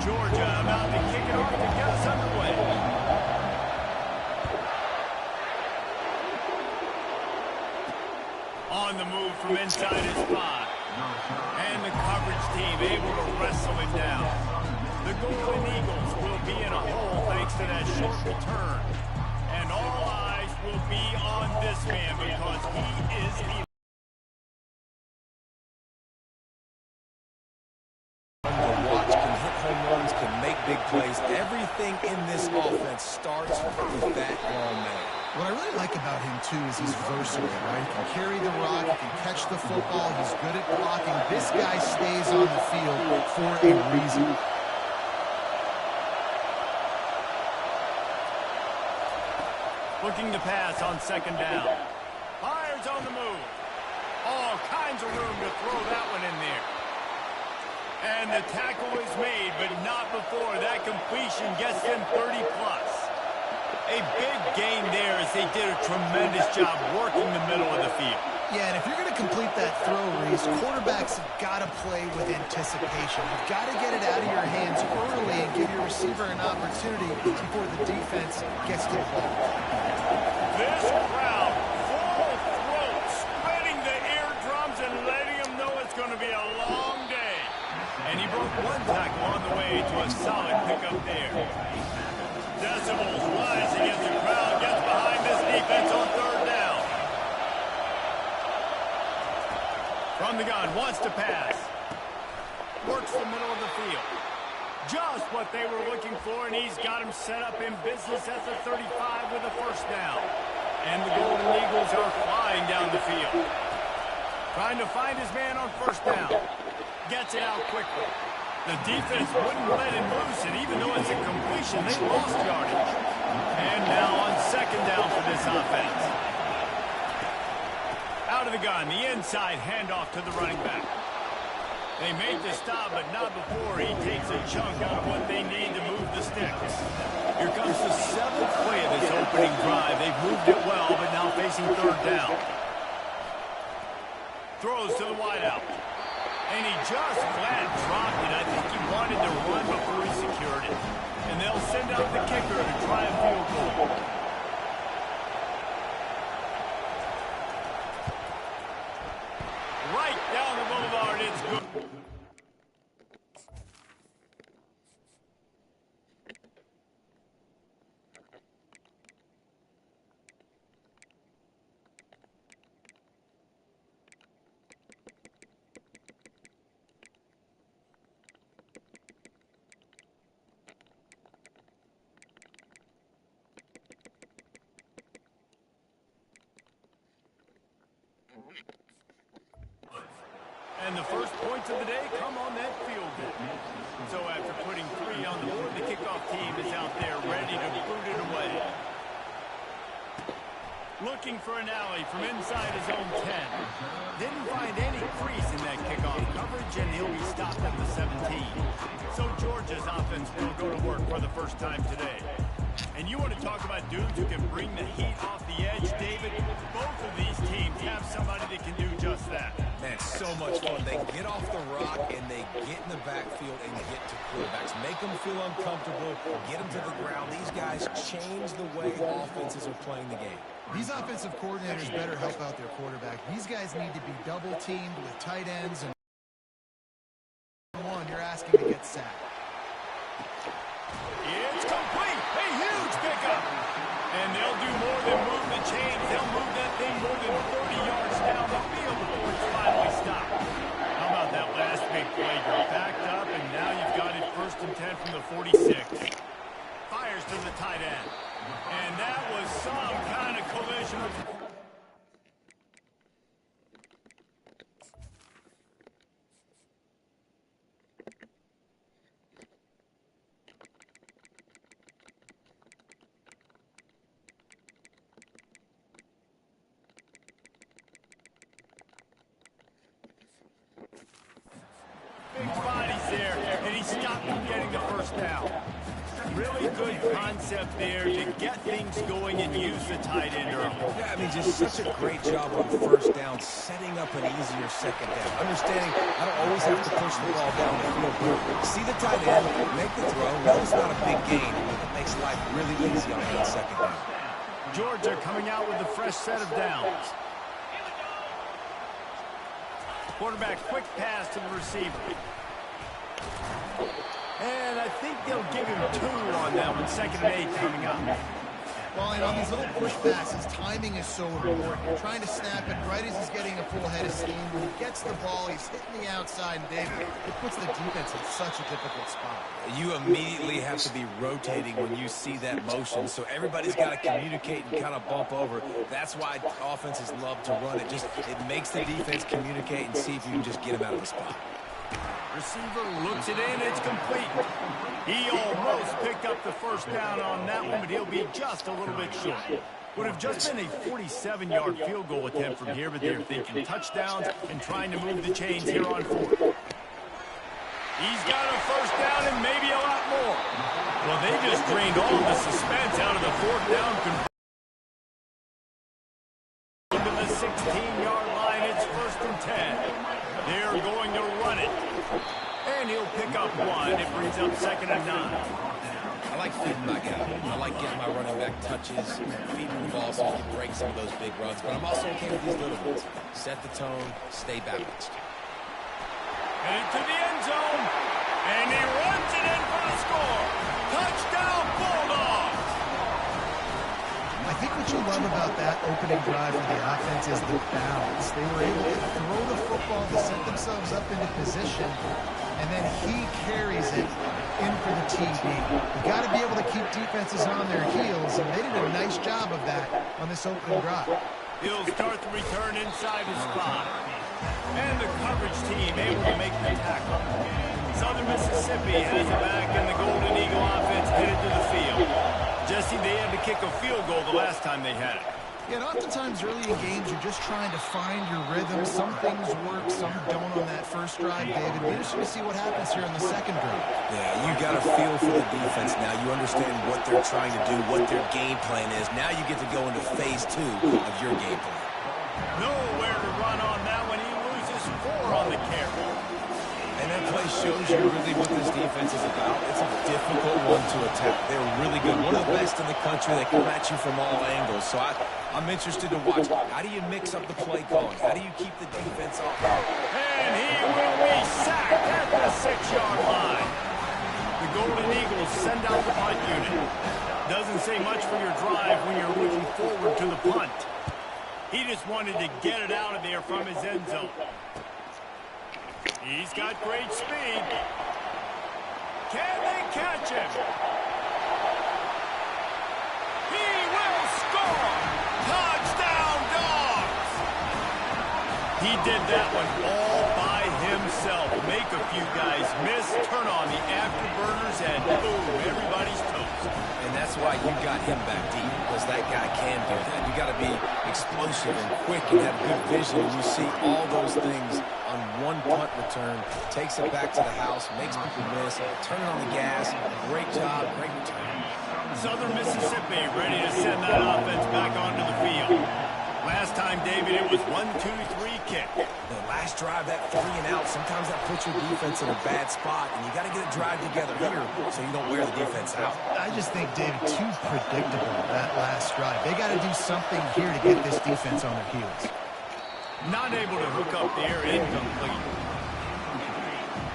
Georgia about to kick it off to get us underway. On the move from inside his spot. And the coverage team able to wrestle him down. The Golden Eagles will be in a hole thanks to that short return. And all eyes will be on this man because he is elite. Can make big plays. Everything in this offense starts with that long man. What I really like about him, too, is he's versatile, right? He can carry the rock, he can catch the football, he's good at blocking. This guy stays on the field for a reason. Looking to pass on second down. Fires on the move. All kinds of room to throw that one in there. And the tackle is made, but not before that completion gets them 30-plus. A big gain there as they did a tremendous job working the middle of the field. Yeah, and if you're going to complete that throw, Reese, quarterbacks have got to play with anticipation. You've got to get it out of your hands early and give your receiver an opportunity before the defense gets to the ball. This crowd, full throat, spreading the eardrums and letting them know it's going to be a long day. And he broke one tackle on the way to a solid pickup there. Decibels rising as the crowd gets behind this defense on third down. From the gun, wants to pass. Works the middle of the field. Just what they were looking for, and he's got him set up in business at the 35 with a first down. And the Golden Eagles are flying down the field. Trying to find his man on first down. Gets it out quickly. The defense wouldn't let him loose, and even though it's a completion, they lost yardage. And now on second down for this offense. Out of the gun, the inside handoff to the running back. They made the stop, but not before he takes a chunk out of what they need to move the sticks. Here comes the seventh play of this opening drive. They've moved it well, but now facing third down. Throws to the wideout. And he just flat dropped it. I think he wanted to run before he secured it. And they'll send out the kicker to try a field goal. Right down the boulevard, it's good. And the first points of the day come on that field goal. So after putting 3 on the board, the kickoff team is out there ready to boot it away. Looking for an alley from inside his own 10. Didn't find any crease in that kickoff coverage, and he'll be stopped at the 17. So Georgia's offense will go to work for the first time today. And you want to talk about dudes who can bring the heat off the edge, David? Both of these teams have somebody that can do just that. Man, so much fun. They get off the rock and they get in the backfield and get to quarterbacks. Make them feel uncomfortable, get them to the ground. These guys change the way offenses are playing the game. These offensive coordinators better help out their quarterback. These guys need to be double-teamed with tight ends, and one, you're asking to get sacked. It's complete. A huge pickup. And they'll do more than move the chains. They'll move that thing more than 30 yards down the field before it's finally stopped. How about that last big play? You're backed up, and now you've got it 1st and 10 from the 46. Fires to the tight end. And that was some kind of collision. Big bodies there, and he stopped from getting the first down. Really good concept there to get things going and use the tight end early. Yeah, I mean, just such a great job on first down, setting up an easier second down. Understanding I don't always have to push the ball down the field, but see the tight end, make the throw. No, it's not a big gain. It makes life really easy on that second down. Georgia coming out with a fresh set of downs. Quarterback quick pass to the receiver. And I think they'll give him 2 on that one. 2nd and 8 coming up. Well, and on these little push passes, timing is so important. You're trying to snap it right as he's getting a full head of steam. When he gets the ball, he's hitting the outside, and David, it puts the defense in such a difficult spot. You immediately have to be rotating when you see that motion, so everybody's got to communicate and kind of bump over. That's why offenses love to run it. It makes the defense communicate and see if you can just get him out of the spot. Receiver looks it in. It's complete. He almost picked up the first down on that one, but he'll be just a little bit short. Would have just been a 47-yard field goal attempt from here, but they're thinking touchdowns and trying to move the chains here on 4th. He's got a first down and maybe a lot more. Well, they just drained all the suspense out of the 4th down conversion. To the 16-yard line, it's 1st and 10. They're going to run it. And he'll pick up 1. It brings up 2nd and 9. I like feeding my guy. I like getting my running back touches, feeding the ball so he can break some of those big runs. But I'm also okay with these little ones. Set the tone, stay balanced. And into the end zone. And he runs it in for the score. Touchdown, Bulldogs. I think what you love about that opening drive for the offense is the balance. They were able to throw the football to set themselves up into position, and then he carries it in for the TD. You got to be able to keep defenses on their heels, and they did a nice job of that on this opening drive. He'll start the return inside his spot. And the coverage team able to make the tackle. Southern Mississippi has it back, and the Golden Eagle offense headed to the field. Jesse, they had to kick a field goal the last time they had it. Yeah, and oftentimes early in games, you're just trying to find your rhythm. Some things work, some don't on that first drive, David. We're interested to see what happens here on the second drive. Yeah, you got a feel for the defense now. You understand what they're trying to do, what their game plan is. Now you get to go into phase 2 of your game plan. Nowhere to run on that one. He loses 4 on the carry. And that play shows you really what this defense is about. It's a difficult one to attack. They're really good. One of the best in the country. They come at you from all angles. So I'm interested to watch. How do you mix up the play calling? How do you keep the defense off? And he will be sacked at the 6-yard line. The Golden Eagles send out the punt unit. Doesn't say much for your drive when you're looking forward to the punt. He just wanted to get it out of there from his end zone. He's got great speed. Can they catch him? He will score! Touchdown, Dogs! He did that one all by himself. Make a few guys miss, turn on the afterburners, and boom, everybody's toast. And that's why you got him back deep, because that guy can do that. You got to be explosive and quick and have good vision. And you see all those things on one punt return, takes it back to the house, makes people miss, turn it on the gas. Great job, great return. Southern Mississippi ready to send that offense back onto the field. Last time, David, it was 1-2-3 kick. The last drive, that 3 and out, sometimes that puts your defense in a bad spot, and you got to get a drive together here so you don't wear the defense out. I just think, David, too predictable that last drive. They got to do something here to get this defense on their heels. Not able to hook up there, incomplete.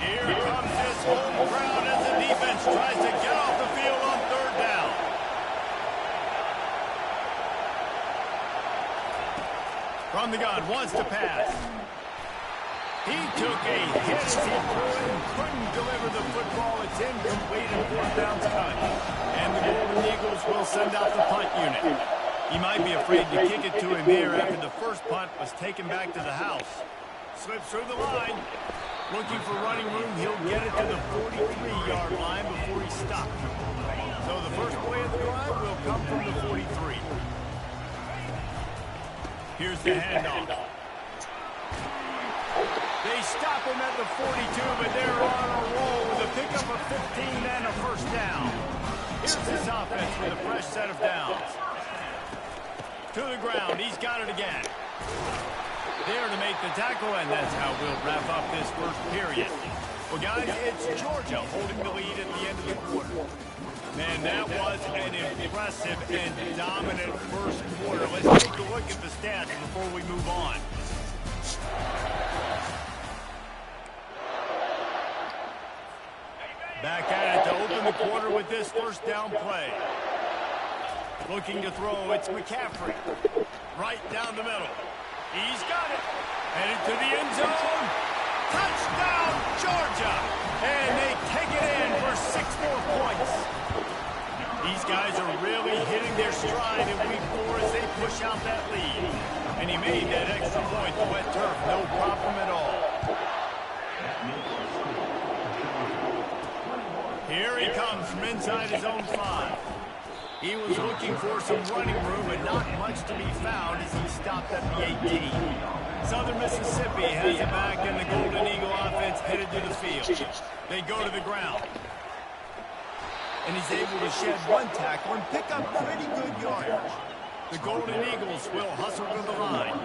Here comes this home crowd as the defense tries to get off the field on 3rd down. From the gun, wants to pass. He took a hit as he couldn't deliver the football. It's incomplete and 4th down's cut. And the Golden Eagles will send out the punt unit. He might be afraid to kick it to him here after the first punt was taken back to the house. Slips through the line. Looking for running room. He'll get it to the 43-yard line before he stops. So the first play of the drive will come from the 43. Here's the handoff. They stop him at the 42, but they're on a roll with a pickup of 15 and a first down. with a fresh set of downs. To the ground. He's got it again. There to make the tackle, and that's how we'll wrap up this first period. Well, guys, it's Georgia holding the lead at the end of the quarter. Man, that was an impressive and dominant first quarter. Let's take a look at the stats before we move on. Back at it to open the quarter with this first down play. Looking to throw, it's McCaffrey. Right down the middle. He's got it. Headed to the end zone. Touchdown, Georgia. And they take it in for 6 more points. These guys are really hitting their stride in week 4 as they push out that lead. And he made that extra point, the wet turf, no problem at all. Here he comes from inside his own 5. He was looking for some running room, but not much to be found as he stopped at the 18. Southern Mississippi has it back, and the Golden Eagle offense headed to the field. They go to the ground. And he's able to shed one tackle and pick up pretty good yardage. The Golden Eagles will hustle to the line.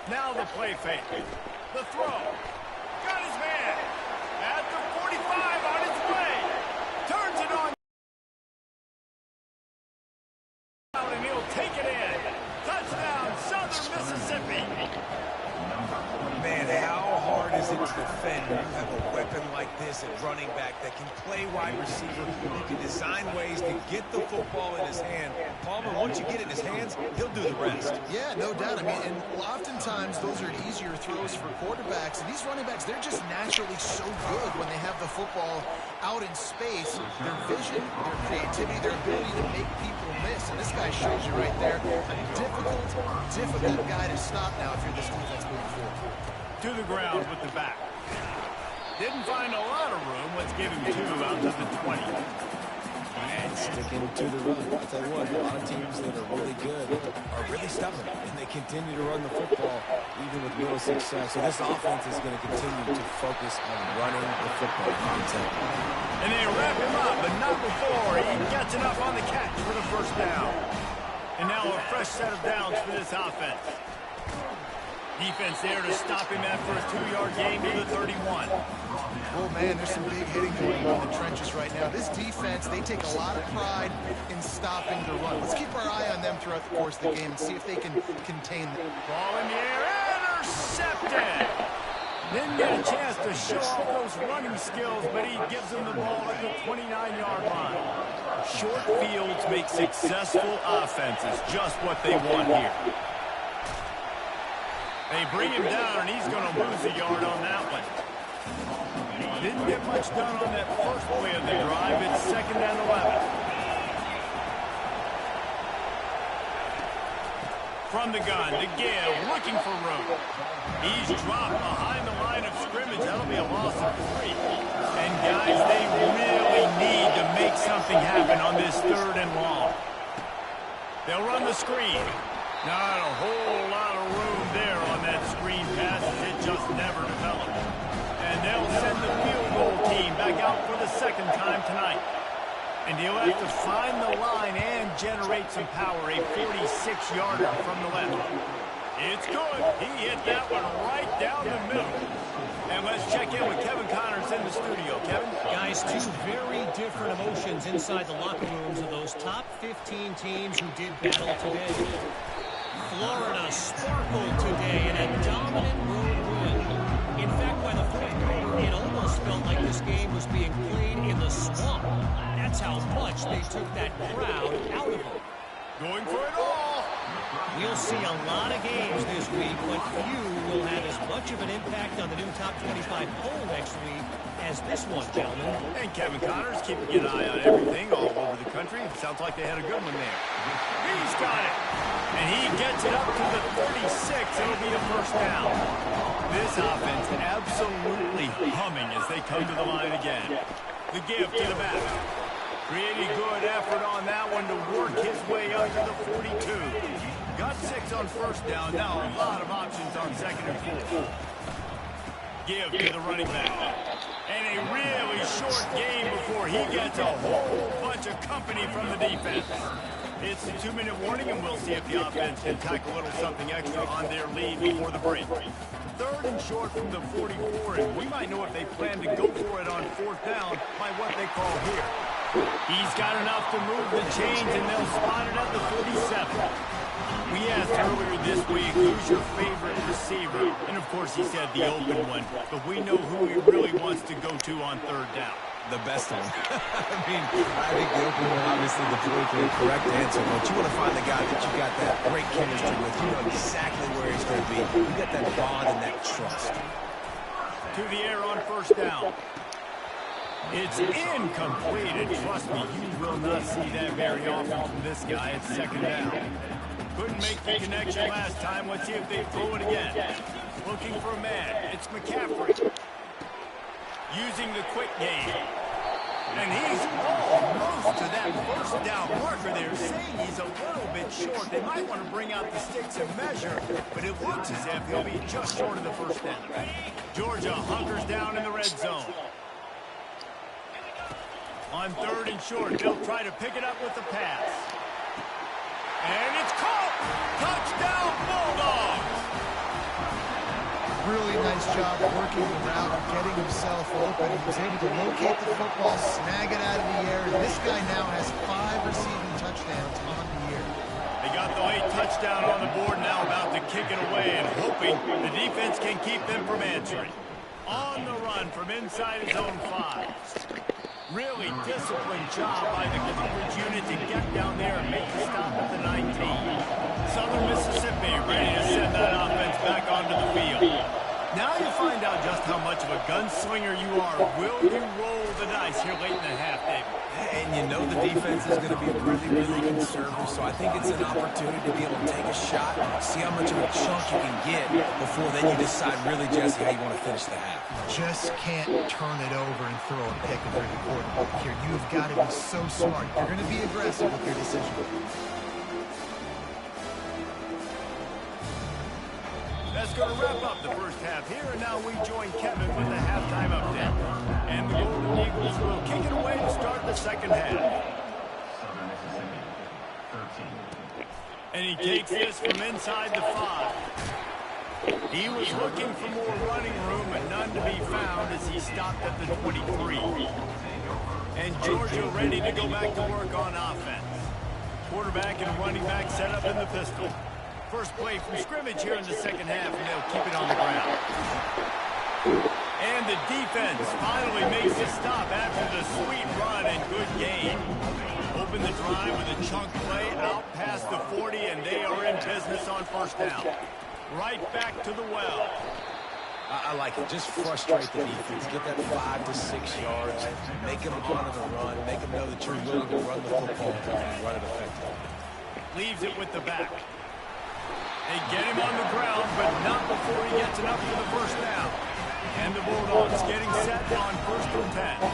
Now the play fake. The throw. Got his man. At the 45 on his way. Turns it on. And he'll take it in. Touchdown, Southern Mississippi. Man, how hard is it to defend when you have a weapon like this at running back that can play wide receiver? You can design ways to get the football in his hand. Palmer, once you get it in his hands, he'll do the rest. Yeah, no doubt. I mean, and oftentimes those are easier throws for quarterbacks. And these running backs, they're just naturally so good when they have the football out in space. Their vision, their creativity, their ability to make people miss. And this guy shows you right there a difficult guy to stop now if you're this defense moving forward. To the ground with the back. Didn't find a lot of room. Let's give him 2 out to the 20. And sticking to the run. I'll tell you what, a lot of teams that are really good are really stubborn, and they continue to run the football even with little success. So this offense is going to continue to focus on running the football. You can tell. And they wrap him up, but not before he gets enough on the catch for the first down. And now a fresh set of downs for this offense. Defense there to stop him after a 2-yard gain to the 31. Oh, man, there's some big hitting going on in the trenches right now. This defense, they take a lot of pride in stopping the run. Let's keep our eye on them throughout the course of the game and see if they can contain them. Ball in the air, intercepted. Didn't get a chance to show off those running skills, but he gives them the ball at the 29-yard line. Short fields make successful offenses, just what they want here. They bring him down, and he's going to lose a yard on that one. Didn't get much done on that first play of the drive. It's 2nd and 11. From the gun, to give, looking for room. He's dropped behind the line of scrimmage. That'll be a loss of 3. And, guys, they really need to make something happen on this 3rd and long. They'll run the screen. Not a whole lot of room there on that screen pass. It just never developed. And they'll send the field goal team back out for the 2nd time tonight. And he'll have to find the line and generate some power. A 46-yarder from the left. It's good. He hit that one right down the middle. And let's check in with Kevin Connors in the studio. Kevin? Guys, 2 very different emotions inside the locker rooms of those top 15 teams who did battle today. Florida sparkled today in a dominant road win. In fact, by the 4th quarter, it almost felt like this game was being played in the swamp. That's how much they took that crowd out of them. Going for it all. We'll see a lot of games this week, but few will have as much of an impact on the new top 25 poll next week as this one, gentlemen. And Kevin Connors keeping an eye on everything all over the country. Sounds like they had a good one there. He's got it. And he gets it up to the 36. It'll be a first down. This offense absolutely humming as they come to the line again. The give to the back. Pretty good effort on that one to work his way up to the 42. Got 6 on first down. Now a lot of options on 2nd and 4. give to the running back. And a really short game before he gets a whole bunch of company from the defense. It's a 2-minute warning, and we'll see if the offense can tack a little something extra on their lead before the break. 3rd and short from the 44, and we might know if they plan to go for it on 4th down by what they call here. He's got enough to move the chains, and they'll spot it at the 47. We asked earlier this week, who's your favorite receiver? And, of course, he said the open one. But we know who he really wants to go to on 3rd down. The best one. I think the open one, obviously, the politically correct answer. But you want to find the guy that you got that great chemistry with. You know exactly where he's going to be. You got that bond and that trust. To the air on 1st down. It's incomplete, and trust me, you will not see that very often from this guy at 2nd down. Couldn't make the connection last time. Let's see if they throw it again. Looking for a man. It's McCaffrey. Using the quick game. And he's almost to that 1st down marker there, saying he's a little bit short. They might want to bring out the sticks and measure, but it looks as if he'll be just short of the 1st down. Georgia hunkers down in the red zone. On 3rd and short, they'll try to pick it up with the pass. And it's caught! Touchdown, Bulldogs! Really nice job working the route, getting himself open. He was able to locate the football, snag it out of the air. This guy now has 5 receiving touchdowns on the year. They got the late touchdown on the board, now about to kick it away and hoping the defense can keep them from answering. On the run from inside his own 5. Really disciplined job by the coverage unit to get down there and make the stop at the 19. Southern Mississippi ready to send that offense back onto the field. Now you find out just how much of a gunslinger you are. Will you roll the dice here late in the half, David? And you know the defense is going to be really, really conservative, so I think it's an opportunity to be able to take a shot, see how much of a chunk you can get before then you decide really, Jesse, how you want to finish the half. Just can't turn it over and throw a pick and bring the quarterback here. You've got to be so smart. You're going to be aggressive with your decision. That's going to wrap up the 1st half here, and now we join Kevin with the halftime update. And the Golden Eagles will kick it away to start the 2nd half. And he takes this from inside the 5. He was looking for more running room, but none to be found as he stopped at the 23. And Georgia ready to go back to work on offense. Quarterback and running back set up in the pistol. First play from scrimmage here in the 2nd half, and they'll keep it on the ground. And the defense finally makes a stop after the sweet run and good gain. Open the drive with a chunk play out past the 40, and they are in business on 1st down. Right back to the well. I like it. Just frustrate the defense. Get that 5 to 6 yards. Make them honor the run. Make them know that you're willing to run the football and run it effectively. Leaves it with the back. They get him on the ground, but not before he gets enough for the 1st down. And the Bulldogs getting set on 1st and 10.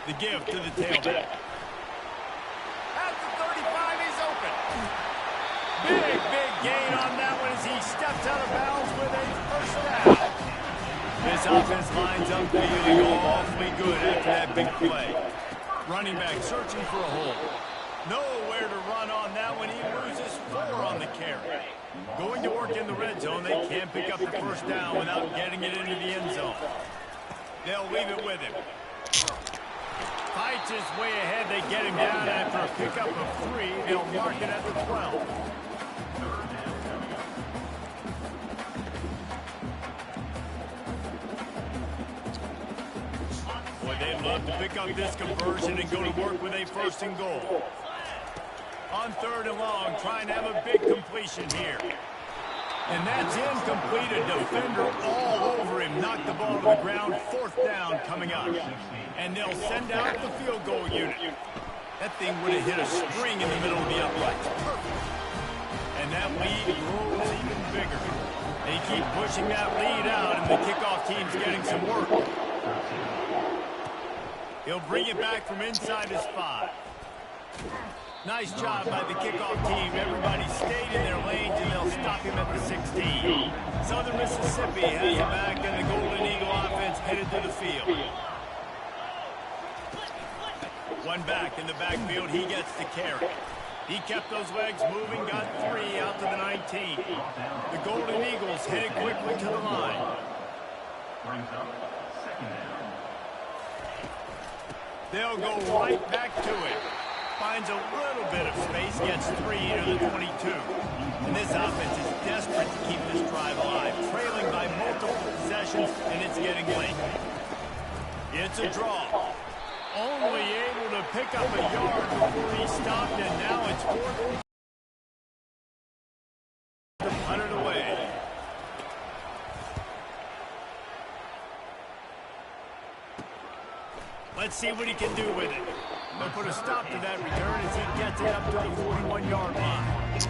The give to the tailback. At the 35, he's open. Big gain on that one as he steps out of bounds with a 1st down. This offense lines up feeling awfully good after that big play. Running back searching for a hole. Nowhere to run on that one. He loses 4 on the carry. Going to work in the red zone. They can't pick up the 1st down without getting it into the end zone. They'll leave it with him. Fights his way ahead. They get him down after a pickup of 3. They'll mark it at the 12. Boy, they'd love to pick up this conversion and go to work with a 1st and goal. On 3rd and long, trying to have a big completion here. And that's incomplete. A defender all over him. Knocked the ball to the ground. 4th down coming up. And they'll send out the field goal unit. That thing would have hit a spring in the middle of the uprights. Perfect. And that lead grows even bigger. They keep pushing that lead out, and the kickoff team's getting some work. He'll bring it back from inside his 5. Nice job by the kickoff team. Everybody stayed in their lanes, and they'll stop stop him at the 16. Southern Mississippi has it back, and the Golden Eagle offense headed to the field. One back in the backfield, he gets the carry. He kept those legs moving, got 3 out to the 19. The Golden Eagles headed quickly to the line. They'll go right back to it. Finds a little bit of space, gets 3 to the 22. And this offense is desperate to keep this drive alive, trailing by multiple possessions, and it's getting late. It's a draw. Only able to pick up a yard before he stopped, and now it's 4th. To punt it away. Let's see what he can do with it. They'll put a stop to that return as he gets it up to the 41-yard line.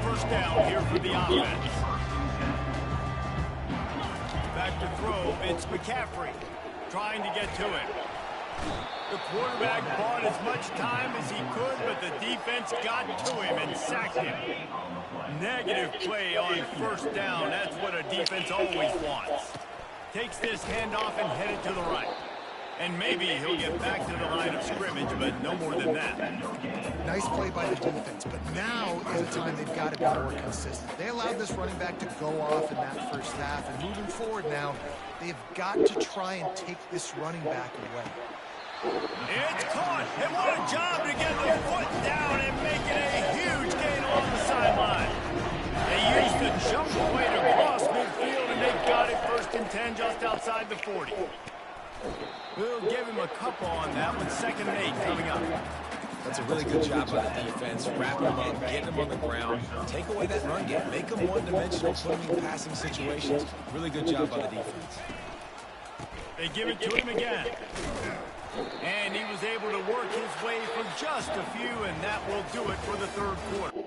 First down here for the offense. Back to throw, it's McCaffrey trying to get to it. The quarterback bought as much time as he could, but the defense got to him and sacked him. Negative play on first down. That's what a defense always wants. Takes this handoff and headed to the right. And maybe he'll get back to the line of scrimmage, but no more than that. Nice play by the defense, but now is the time they've got to be more consistent. They allowed this running back to go off in that first half, and moving forward now, they've got to try and take this running back away. It's caught, and what a job to get the foot down and make it a huge gain along the sideline. They used the jump play to cross midfield, and they got it 1st and 10 just outside the 40. We'll give him a couple on that with 2nd and 8 coming up. That's a really good job by the defense, wrapping him up, getting him on the ground, take away that run game, make him one-dimensional, put him in passing situations. Really good job by the defense. They give it to him again. And he was able to work his way for just a few, and that will do it for the 3rd quarter.